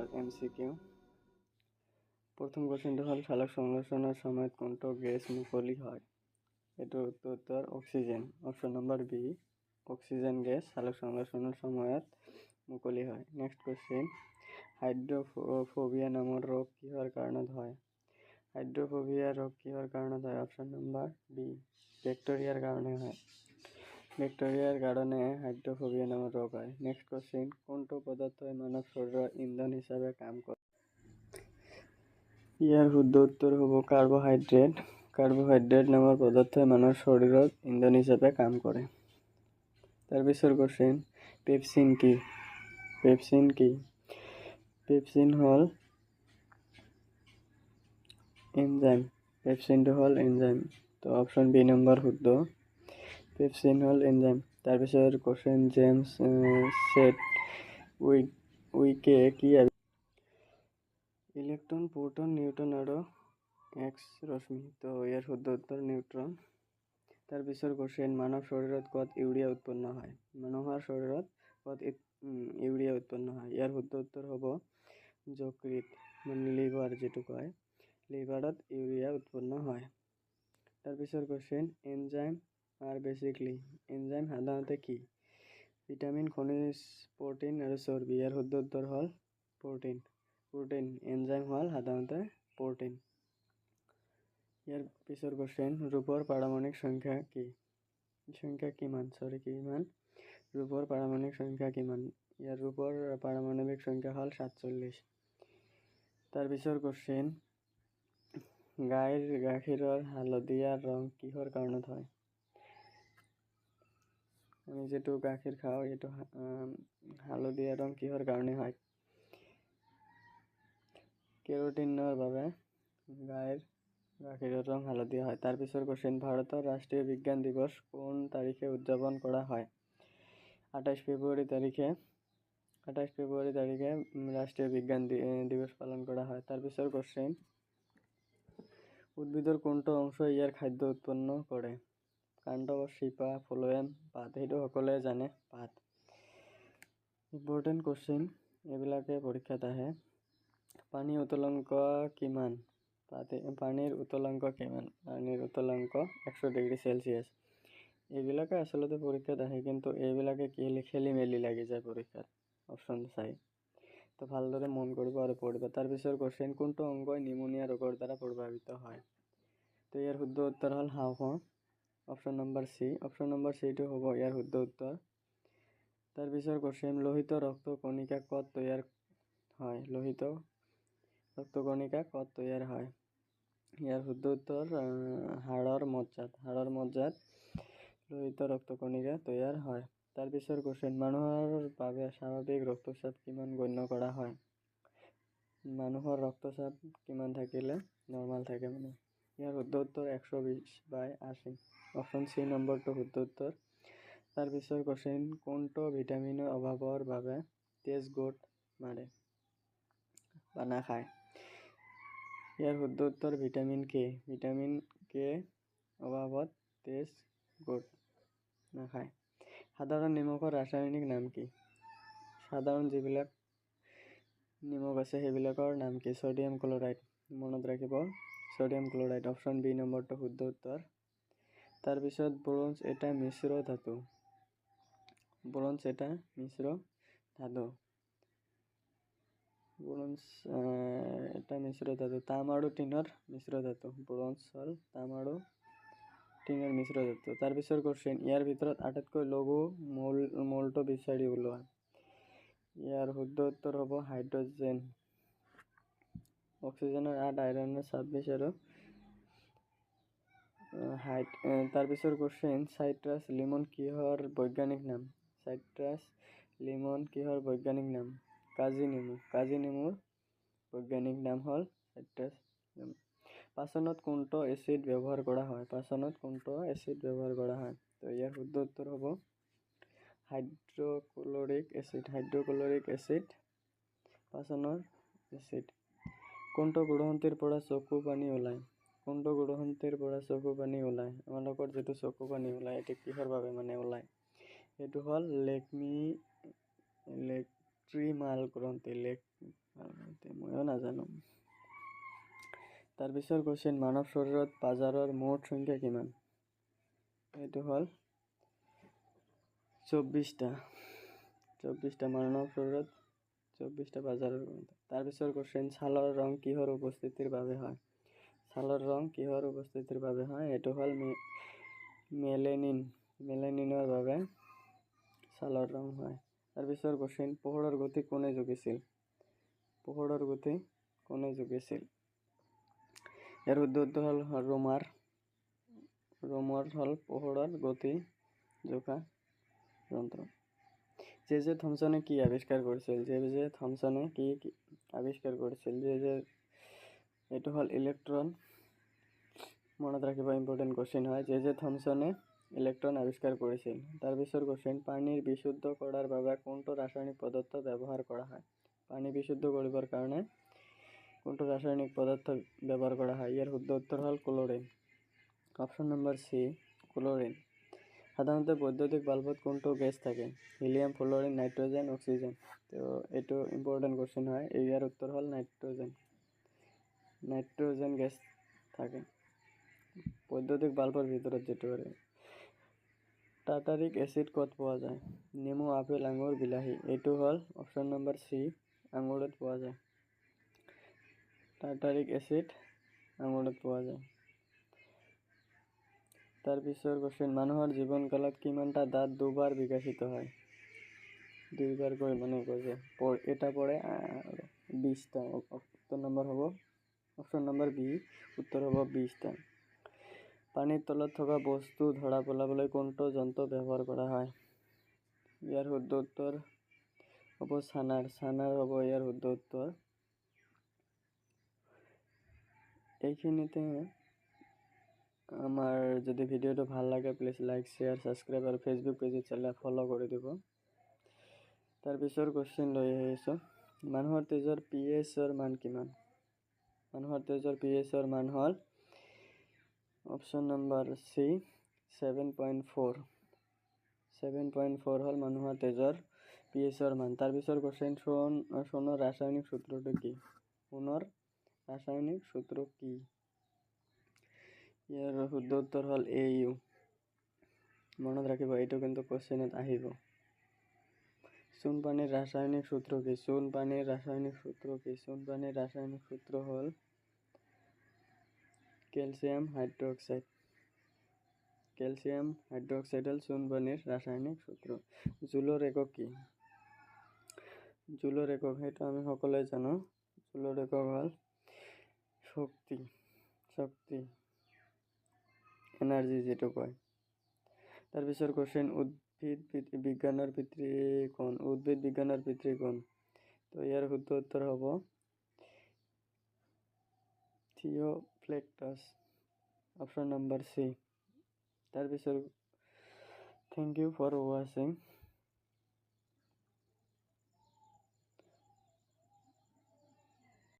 Number MCQ। প্রথম কোশ্চেনটা হল সালোক সংশ্লেষণের সময় কোনটো গ্যাস মুকলি হয়? এটার উত্তর oxygen. Option number B, oxygen gas সালোক সংশ্লেষণের সময়ত মুকলি হয়। নেক্সট কোশ্চেন, হাইড্রোফোবিয়া নামৰ ৰোগ কিহৰ কাৰণত হয়? হাইড্ৰোফোবিয়া ৰোগ কিহৰ কাৰণত হয়? অপশন নাম্বাৰ বি, ব্যাকটেৰিয়াৰ কাৰণে হয়। ব্যাকটেৰিয়াৰ কাৰণে হাইড্ৰোফোবিয়া নামৰ ৰোগ হয়। নেক্সট কোশ্চেন, কোনটো পদাৰ্থই মানৱ শৰীৰৰ ইন্ধন হিচাপে কাম কৰে? ইয়াৰ শুদ্ধ উত্তৰ হ'ব কাৰ্বহাইড্ৰেট। কাৰ্বহাইড্ৰেট নামৰ পদাৰ্থই মানুহৰ শৰীৰত ইন্ধন হিচাপে কাম কৰে। তাৰপিছৰ কোশ্চেন, পেপচিন কি? পেপচিন কি? পেপচিন হ'ল এনজাইম। পেপচিনটো হ'ল এনজাইম। তো অপশ্যন বি নম্বৰ শুদ্ধ। পেপচিন হ'ল এনজাইম। তাৰপিছত কোশ্চেন, জেমছ চেডউইকে কি ইলেক্ট্ৰন, প্ৰটোন, নিউট্ৰন আৰু এক্স ৰশ্মি? তো ইয়াৰ শুদ্ধ উত্তৰ নিউট্ৰন। তাৰপিছৰ কোশ্চেন, মানৱ শৰীৰত ক'ত ইউৰিয়া উৎপন্ন হয়? মানুহৰ শৰীৰত ক'ত ইউৰিয়া উৎপন্ন হয়? ইয়াৰ শুদ্ধ উত্তৰ হ'ব যকৃত, মানে লিভাৰ যিটো কয়, লিভাৰত ইউৰিয়া উৎপন্ন হয়। তাৰপিছৰ question, enzyme R basically, enzyme সাধাৰণতে কি? ভিটামিন, খনিজ, প্ৰটিন আৰু চৰ্বি? ইয়াৰ শুদ্ধ উত্তৰ হ'ল প্ৰটিন। প্ৰটিন এনজাইম হ'ল সাধাৰণতে প্ৰটিন। ইয়াৰ পিছৰ কোশ্চেন, ৰূপৰ পাৰমাণবিক সংখ্যা কি? কিমান? ৰূপৰ পাৰমাণবিক সংখ্যা কিমান? ইয়াৰ ৰূপৰ পাৰমাণবিক সংখ্যা হ'ল 47। তাৰপিছৰ কোশ্চেন, গাইৰ গাখীৰৰ হালধীয়া ৰং কিহৰ কাৰণত হয়? আমি যেটো গাখীৰ খাওঁ এইটো হালধীয়া ৰং কিহৰ কাৰণে হয়? কেৰোটিনৰ বাবে গাইৰ গাখীৰৰ ৰং হালধীয়া হয়। তাৰপিছৰ কোশ্চেন, ভাৰতৰ ৰাষ্ট্ৰীয় বিজ্ঞান দিৱস কোন তাৰিখে উদযাপন কৰা হয়? 28 ফেব্ৰুৱাৰী তাৰিখে ৰাষ্ট্ৰীয় বিজ্ঞান দিৱস পালন কৰা হয়। তাৰপিছৰ কোশ্চেন, উদ্ভিদৰ কোনটো অংশ ইয়াৰ খাদ্য উৎপন্ন কৰে? কাণ্ড, শিপা, ফ্লোয়েম, পাত? সেইটো সকলোৱে জানে, পাত। ইম্পৰ্টেণ্ট কোশ্চেন, এইবিলাকে পৰীক্ষাত আহে। পানীৰ উতলাংক কিমান? পানীৰ উতলাংক কিমান? পানীৰ উতলাংক 100 ডিগ্ৰী চেলচিয়াছ। এইবিলাকে আচলতে পৰীক্ষাত আহে, কিন্তু এইবিলাকে খেলি মেলি লাগি যায় পৰীক্ষাত অপশ্যন চাই। তো ভালদৰে মন কৰিব আৰু পঢ়িব। তাৰপিছৰ কোশ্চেন, কোনটো অংগই নিউমোনিয়া ৰোগৰ দ্বাৰা প্ৰভাৱিত হয়? তো ইয়াৰ শুদ্ধ উত্তৰ হ'ল হাঁওফাঁও। Option number C. Option number চিটো হ'ব ইয়াৰ শুদ্ধ উত্তৰ। তাৰপিছৰ কোশ্চেন, লোহিত ৰক্ত কণিকা ক'ত তৈয়াৰ হয়? লোহিত ৰক্ত কণিকা ক'ত তৈয়াৰ হয়? ইয়াৰ শুদ্ধ উত্তৰ হাড়ৰ মজ্জাত লোহিত ৰক্ত কণিকা তৈয়াৰ হয়। তাৰপিছৰ কোশ্চেন, মানুহৰ বাবে স্বাভাৱিক ৰক্তচাপ কিমান গণ্য কৰা হয়? মানুহৰ ৰক্তচাপ কিমান থাকিলে নৰ্মাল থাকে মানে? ইয়াৰ শুদ্ধ উত্তৰ 120/80। অপশ্যন চি নম্বৰটো শুদ্ধ উত্তৰ। তাৰপিছৰ কোশ্চেন, কোনটো ভিটামিনৰ অভাৱৰ বাবে তেজ গোট মাৰে বা নাখায়? ইয়াৰ শুদ্ধ উত্তৰ ভিটামিন কে। ভিটামিন কে অভাৱত তেজ গোট নাখায়। সাধাৰণ নিমখৰ ৰাসায়নিক নাম কি? সাধাৰণ যিবিলাক নিমখ আছে সেইবিলাকৰ নাম কি? Sodium chloride. মনত ৰাখিব, ছডিয়াম ক্লৰাইড। অপশ্যন বি নম্বৰটো শুদ্ধ উত্তৰ। তাৰপিছত, ব্ৰোঞ্জ এটা মিশ্ৰ ধাতু। তাম আৰু টিনৰ মিশ্ৰ ধাতু। ব্ৰোঞ্জ হ'ল তাম আৰু টিনৰ মিশ্ৰ ধাতু। তাৰপিছৰ কোশ্চেন, ইয়াৰ ভিতৰত আটাইতকৈ লঘু মৌলটো বিচাৰি ওলোৱা। ইয়াৰ শুদ্ধ উত্তৰ হ'ব হাইড্ৰজেন। অক্সিজেনৰ 8, আইৰণৰ 26 আৰু তাৰপিছৰ কোশ্চেন, চাইট্ৰাছ লিমন কিহৰ বৈজ্ঞানিক নাম? চাইট্ৰাছ লিমন কিহৰ বৈজ্ঞানিক নাম? কাজি নেমুৰ বৈজ্ঞানিক নাম হ'ল চাইট্ৰাছ লিমন। পাচনত কোনটো এচিড ব্যৱহাৰ কৰা হয়? তো ইয়াৰ শুদ্ধ উত্তৰ হ'ব হাইড্ৰক্লৰিক এচিড পাচনৰ এচিড। কোনটো গ্ৰন্থিৰ পৰা চকু পানী ওলায়? আমালোকৰ যিটো চকু পানী ওলায় এইটো কিহৰ বাবে মানে ওলায়? সেইটো হ'ল লেক্ট্ৰিমাল গ্ৰন্থি ময়ো নাজানো। তাৰপিছৰ কোৱেশ্চন, মানৱ শৰীৰত পাজাৰৰ মুঠ সংখ্যা কিমান? এইটো হ'ল 24টা মানৱ শৰীৰত 24টা পাজাৰৰ গ্ৰন্থি। তাৰপিছৰ কোৱেশ্চন, ছালৰ ৰং কিহৰ উপস্থিতিৰ বাবে হয়? ছালৰ ৰং কিহৰ উপস্থিতিৰ বাবে হয়? এইটো হ'ল মেলেনিনৰ বাবে ছালৰ ৰং হয়। তাৰপিছৰ কোৱেশ্চন, পোহৰৰ গতি কোনে জুখিছিল? ইয়াৰ উত্তৰ হ'ল ৰোমৰ হ'ল পোহৰৰ গতি জোখা যন্ত্ৰ। জে থমছনে কি আৱিষ্কাৰ কৰিছিল? থমছনে কি আৱিষ্কাৰ কৰিছিল? এইটো হ'ল ইলেক্ট্ৰন। মনত ৰাখিব, ইম্পৰ্টেণ্ট কোৱেশ্চন হয়। জে থমছনে ইলেক্ট্ৰন আৱিষ্কাৰ কৰিছিল। তাৰপিছৰ কোৱেশ্চন, পানীৰ বিশুদ্ধ কৰাৰ বাবে কোনটো ৰাসায়নিক পদাৰ্থ ব্যৱহাৰ কৰা হয়? পানী বিশুদ্ধ কৰিবৰ কাৰণে কোনটো ৰাসায়নিক পদাৰ্থ ব্যৱহাৰ কৰা হয়? ইয়াৰ শুদ্ধ উত্তৰ হ'ল chlorine. Option number C, chlorine. সাধাৰণতে বৈদ্যুতিক বাল্বত কোনটো গেছ থাকে? Helium, fluorine, nitrogen, oxygen. তো এইটো ইম্পৰ্টেণ্ট কোৱেশ্চন হয়। ইয়াৰ উত্তৰ হ'ল নাইট্ৰজেন গেছ থাকে বৈদ্যুতিক বাল্বৰ ভিতৰত যেটো আৰু। টাৰ্টাৰিক এচিড ক'ত পোৱা যায়? নেমু, আপেল, আঙুৰ, বিলাহী। এইটো হ'ল অপশ্যন নম্বৰ চি, আঙুৰত পোৱা যায়। টাৰ্টাৰিক এচিড আঙুৰত পোৱা যায়। তাৰপিছৰ কোৱেশ্চন, মানুহৰ জীৱনকালত কিমানটা দাঁত দুবাৰ বিকশিত হয়? দুইবাৰকৈ কৈছে। এটা পৰে 20টা। অপশ্যন নম্বৰ বি, উত্তৰ হ'ব 20টা। পানীৰ তলত থকা বস্তু ধৰা পেলাবলৈ কোনটো যন্ত্ৰ ব্যৱহাৰ কৰা হয়? ইয়াৰ শুদ্ধ উত্তৰ হ'ব ছানাৰ হ'ব ইয়াৰ শুদ্ধ উত্তৰ। এইখিনিতে আমাৰ যদি ভিডিঅ'টো ভাল লাগে প্লিজ লাইক, শ্বেয়াৰ, ছাবস্ক্ৰাইব আৰু ফেচবুক পেজত চালে ফ'ল' কৰি দিব। তাৰপিছৰ কোৱেশ্চন লৈ আহিছোঁ, মানুহৰ তেজৰ pH-ৰ মান কিমান? মানুহৰ তেজৰ pH-ৰ মান হ'ল অপশ্যন নম্বৰ চি, 7.4 হ'ল মানুহৰ তেজৰ pH-ৰ মান। তাৰপিছৰ কোৱেশ্চন, সোণৰ ৰাসায়নিক সূত্ৰটো কি? সোণৰ ৰাসায়নিক সূত্ৰ কি? ইয়াৰ শুদ্ধ উত্তৰ হ'ল AU। মনত ৰাখিব, এইটো কিন্তু কোৱেশ্চনত আহিব। চূণ পানীৰ ৰাসায়নিক সূত্ৰ কি? চূণ পানীৰ ৰাসায়নিক সূত্ৰ হ'ল কেলছিয়াম হাইড্ৰক্সাইড হ'ল চূণ পানীৰ ৰাসায়নিক সূত্ৰ। জুলৰ একক কি? জুলৰ একক সেইটো আমি সকলোৱে জানো। জুলৰ একক হ'ল শক্তি, এনাৰ্জি যেটো কয়। তাৰপিছৰ কোৱেশ্চন, উদ্ভিদ বিজ্ঞানৰ পিতৃ কোন? তো ইয়াৰ শুদ্ধ উত্তৰ হ'ব থিঅ'ফ্ৰেক্টাছ। Option number C. তাৰপিছৰ, থেংক ইউ ফৰ ৱাচিং।